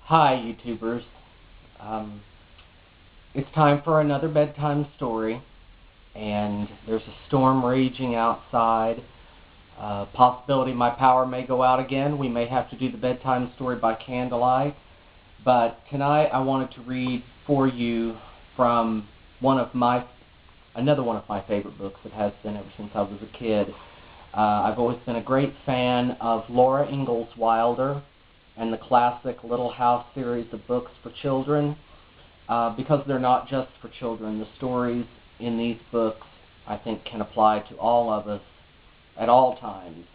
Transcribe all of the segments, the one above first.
Hi, YouTubers. It's time for another bedtime story, and there's a storm raging outside. Possibility my power may go out again. We may have to do the bedtime story by candlelight. But tonight I wanted to read for you from another one of my favorite books. It has been ever since I was a kid. I've always been a great fan of Laura Ingalls Wilder and the classic Little House series of books for children, because they're not just for children. The stories in these books, I think, can apply to all of us at all times.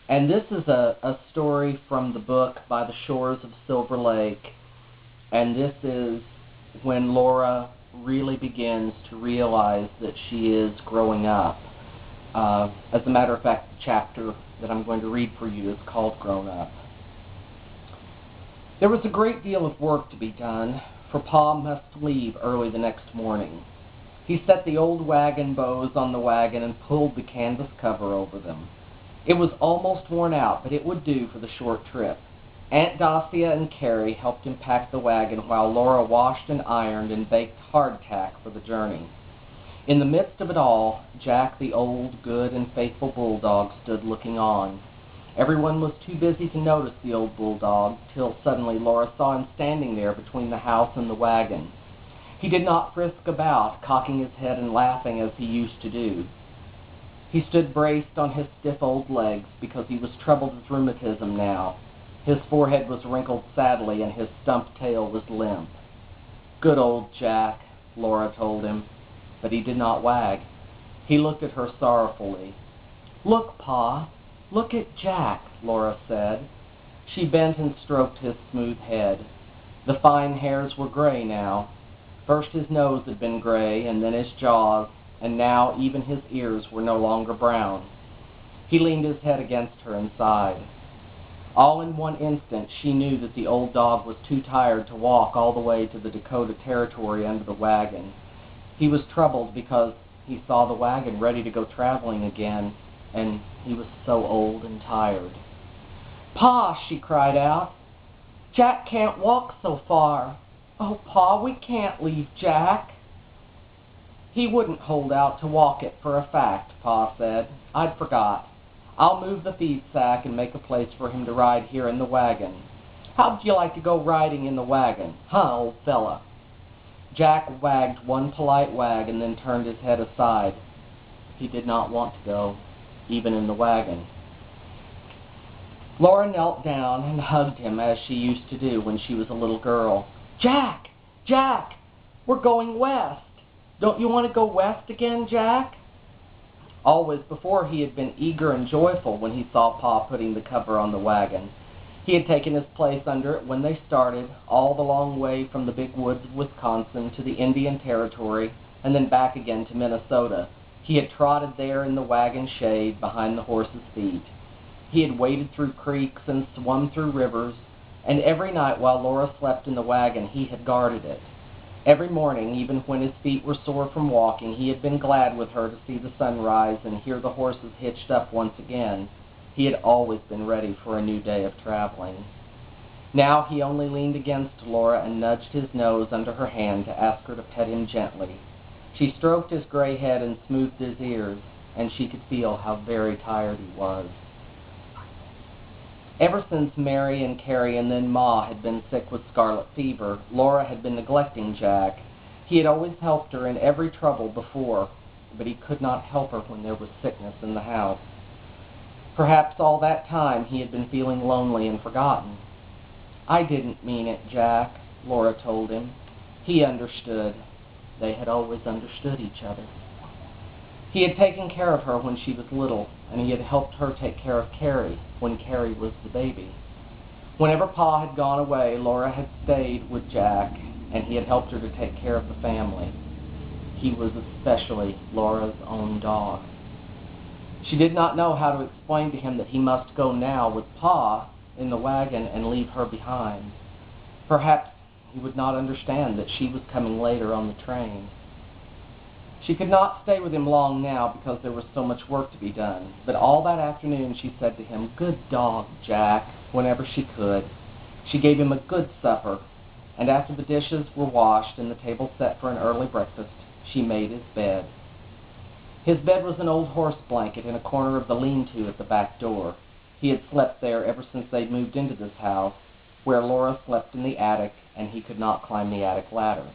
And this is a story from the book By the Shores of Silver Lake, and this is when Laura really begins to realize that she is growing up. As a matter of fact, the chapter that I'm going to read for you is called Grown Up. There was a great deal of work to be done, for Pa must leave early the next morning. He set the old wagon bows on the wagon and pulled the canvas cover over them. It was almost worn out, but it would do for the short trip. Aunt Docia and Carrie helped him pack the wagon while Laura washed and ironed and baked hardtack for the journey. In the midst of it all, Jack, the old, good, and faithful bulldog, stood looking on. Everyone was too busy to notice the old bulldog, till suddenly Laura saw him standing there between the house and the wagon. He did not frisk about, cocking his head and laughing as he used to do. He stood braced on his stiff old legs, because he was troubled with rheumatism now. His forehead was wrinkled sadly, and his stump tail was limp. "Good old Jack," Laura told him. But he did not wag. He looked at her sorrowfully. "Look, Pa, look at Jack," Laura said. She bent and stroked his smooth head. The fine hairs were gray now. First his nose had been gray, and then his jaws, and now even his ears were no longer brown. He leaned his head against her and sighed. All in one instant she knew that the old dog was too tired to walk all the way to the Dakota Territory under the wagon. He was troubled because he saw the wagon ready to go traveling again, and he was so old and tired. "Pa," she cried out, "Jack can't walk so far. Oh, Pa, we can't leave Jack." "He wouldn't hold out to walk it for a fact," Pa said. "I'd forgot. I'll move the feed sack and make a place for him to ride here in the wagon. How'd you like to go riding in the wagon, huh, old fella?" Jack wagged one polite wag and then turned his head aside. He did not want to go, even in the wagon. Laura knelt down and hugged him as she used to do when she was a little girl. "Jack! Jack! We're going west! Don't you want to go west again, Jack?" Always before he had been eager and joyful when he saw Pa putting the cover on the wagon. He had taken his place under it when they started, all the long way from the big woods of Wisconsin to the Indian Territory, and then back again to Minnesota. He had trotted there in the wagon shade behind the horses' feet. He had waded through creeks and swum through rivers, and every night while Laura slept in the wagon he had guarded it. Every morning, even when his feet were sore from walking, he had been glad with her to see the sun rise and hear the horses hitched up once again. He had always been ready for a new day of traveling. Now he only leaned against Laura and nudged his nose under her hand to ask her to pet him gently. She stroked his gray head and smoothed his ears, and she could feel how very tired he was. Ever since Mary and Carrie and then Ma had been sick with scarlet fever, Laura had been neglecting Jack. He had always helped her in every trouble before, but he could not help her when there was sickness in the house. Perhaps all that time he had been feeling lonely and forgotten. "I didn't mean it, Jack," Laura told him. He understood. They had always understood each other. He had taken care of her when she was little, and he had helped her take care of Carrie when Carrie was the baby. Whenever Pa had gone away, Laura had stayed with Jack, and he had helped her to take care of the family. He was especially Laura's own dog. She did not know how to explain to him that he must go now with Pa in the wagon and leave her behind. Perhaps he would not understand that she was coming later on the train. She could not stay with him long now because there was so much work to be done, but all that afternoon she said to him, "Good dog, Jack," whenever she could. She gave him a good supper, and after the dishes were washed and the table set for an early breakfast, she made his bed. His bed was an old horse blanket in a corner of the lean-to at the back door. He had slept there ever since they'd moved into this house, where Laura slept in the attic, and he could not climb the attic ladder.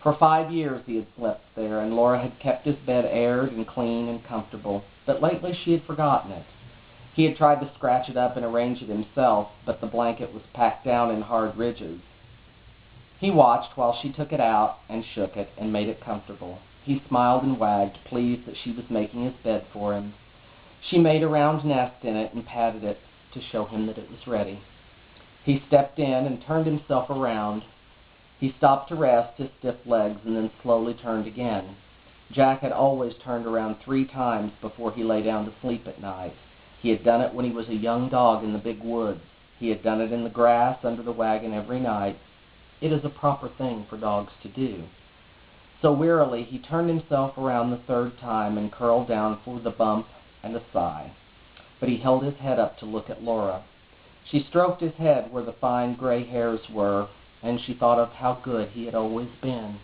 For 5 years he had slept there, and Laura had kept his bed aired and clean and comfortable, but lately she had forgotten it. He had tried to scratch it up and arrange it himself, but the blanket was packed down in hard ridges. He watched while she took it out and shook it and made it comfortable. He smiled and wagged, pleased that she was making his bed for him. She made a round nest in it and patted it to show him that it was ready. He stepped in and turned himself around. He stopped to rest his stiff legs and then slowly turned again. Jack had always turned around 3 times before he lay down to sleep at night. He had done it when he was a young dog in the big woods. He had done it in the grass under the wagon every night. It is a proper thing for dogs to do. So wearily he turned himself around the 3rd time and curled down for the bump and a sigh. But he held his head up to look at Laura. She stroked his head where the fine gray hairs were, and she thought of how good he had always been.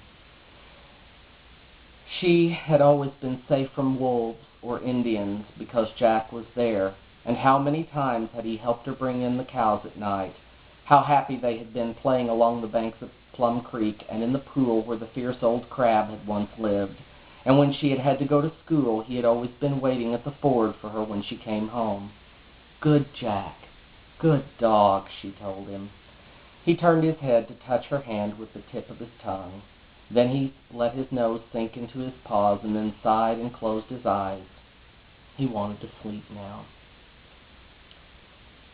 She had always been safe from wolves or Indians because Jack was there, and how many times had he helped her bring in the cows at night. How happy they had been playing along the banks of Plum Creek and in the pool where the fierce old crab had once lived. And when she had had to go to school, he had always been waiting at the ford for her when she came home. "Good Jack, good dog," she told him. He turned his head to touch her hand with the tip of his tongue. Then he let his nose sink into his paws and then sighed and closed his eyes. He wanted to sleep now.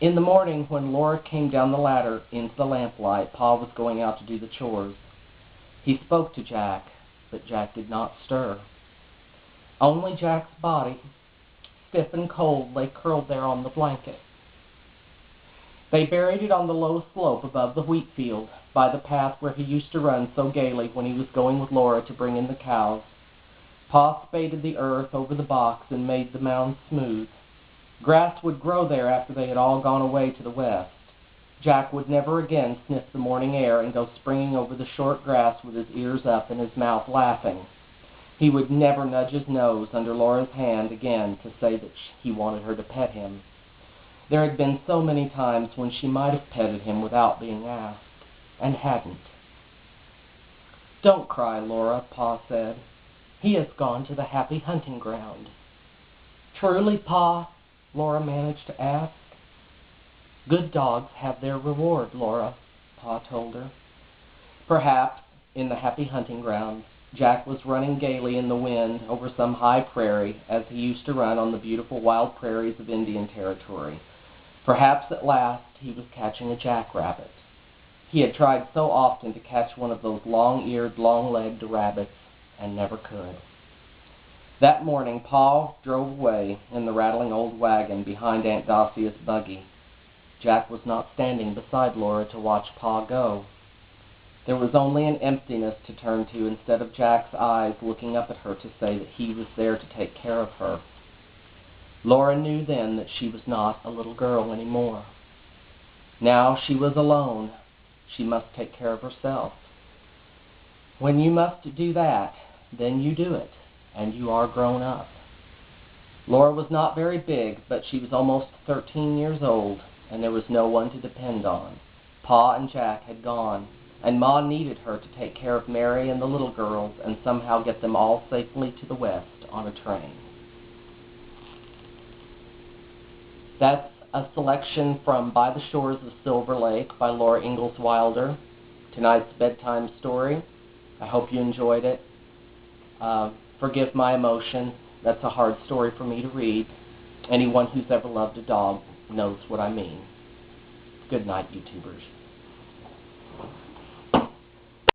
In the morning, when Laura came down the ladder into the lamplight, Pa was going out to do the chores. He spoke to Jack, but Jack did not stir. Only Jack's body, stiff and cold, lay curled there on the blanket. They buried it on the low slope above the wheat field, by the path where he used to run so gaily when he was going with Laura to bring in the cows. Pa spaded the earth over the box and made the mound smooth. Grass would grow there after they had all gone away to the west. Jack would never again sniff the morning air and go springing over the short grass with his ears up and his mouth laughing. He would never nudge his nose under Laura's hand again to say that he wanted her to pet him. There had been so many times when she might have petted him without being asked, and hadn't. "Don't cry, Laura," Pa said. "He has gone to the happy hunting ground." "Truly, Pa?" Laura managed to ask. "Good dogs have their reward, Laura," Pa told her. Perhaps, in the happy hunting ground, Jack was running gaily in the wind over some high prairie, as he used to run on the beautiful wild prairies of Indian Territory. Perhaps at last he was catching a jackrabbit. He had tried so often to catch one of those long-eared, long-legged rabbits, and never could. That morning, Pa drove away in the rattling old wagon behind Aunt Dosia's buggy. Jack was not standing beside Laura to watch Pa go. There was only an emptiness to turn to instead of Jack's eyes looking up at her to say that he was there to take care of her. Laura knew then that she was not a little girl anymore. Now she was alone. She must take care of herself. When you must do that, then you do it, and you are grown up. Laura was not very big, but she was almost 13 years old, and there was no one to depend on. Pa and Jack had gone, and Ma needed her to take care of Mary and the little girls and somehow get them all safely to the west on a train. That's a selection from By the Shores of Silver Lake by Laura Ingalls Wilder, tonight's bedtime story. I hope you enjoyed it. Forgive my emotion. That's a hard story for me to read. Anyone who's ever loved a dog knows what I mean. Good night, YouTubers.